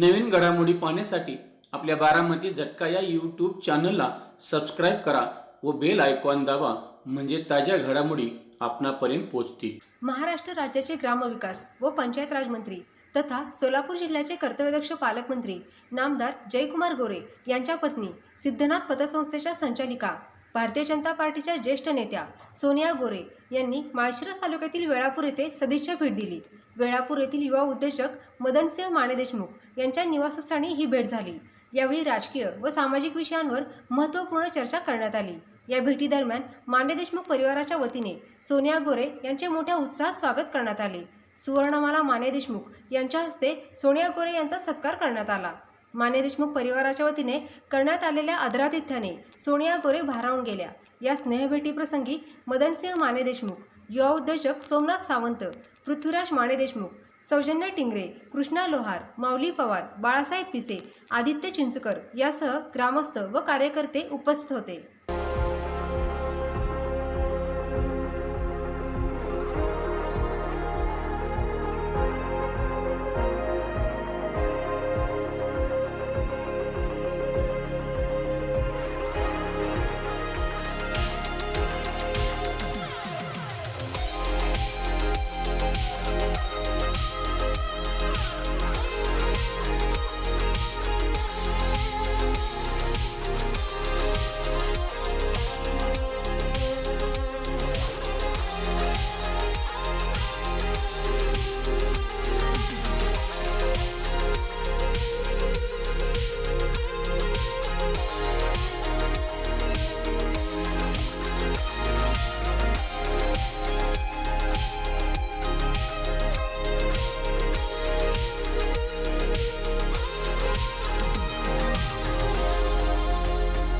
नवीन घडामोडी पाहण्यासाठी आपल्या बारामती झटका या यूट्यूब चॅनलला सबस्क्राईब करा व बेल आयकॉन दाबा, म्हणजे ताज्या घडामोडी आपणापर्यंत पोहोचतील। महाराष्ट्र राज्याचे ग्रामविकास व पंचायत राज मंत्री तथा सोलापूर जिल्ह्याचे कर्तव्यदक्ष पालकमंत्री नामदार जयकुमार गोरे यांच्या पत्नी सिद्धनाथ पतसंस्थेच्या संचालिका भारतीय जनता पार्टीच्या ज्येष्ठ नेत्या सोनिया गोरे यांनी माळशिरस तालुक्यातील वेळापूर येथे सदिच्छा भेट दिली। वेळापूर येथील युवा उद्योजक मदनसिंह माने देशमुख यांच्या निवासस्थानी ही भेट झाली। यावेळी राजकीय व सामाजिक विषयांवर महत्त्वपूर्ण चर्चा करण्यात आली। या भेटीदरम्यान माने देशमुख परिवाराच्या वतीने सोनिया गोरे यांचे मोठ्या उत्साहात स्वागत करण्यात आले। सुवर्णमाला माने देशमुख यांच्या हस्ते सोनिया गोरे यांचा सत्कार करण्यात आला। माने देशमुख परिवाराच्या वतीने करण्यात आलेल्या आदरातिथ्याने सोनिया गोरे भारावून गेल्या। या स्नेहभेटीप्रसंगी मदनसिंह माने देशमुख, युवा उद्योजक सोमनाथ सावंत, पृथ्वीराज माने देशमुख, सौजन्या टिंगरे, कृष्णा लोहार, माऊली पवार, बाळासाहेब पिसे, आदित्य चिंचकर यासह ग्रामस्थ व कार्यकर्ते उपस्थित होते।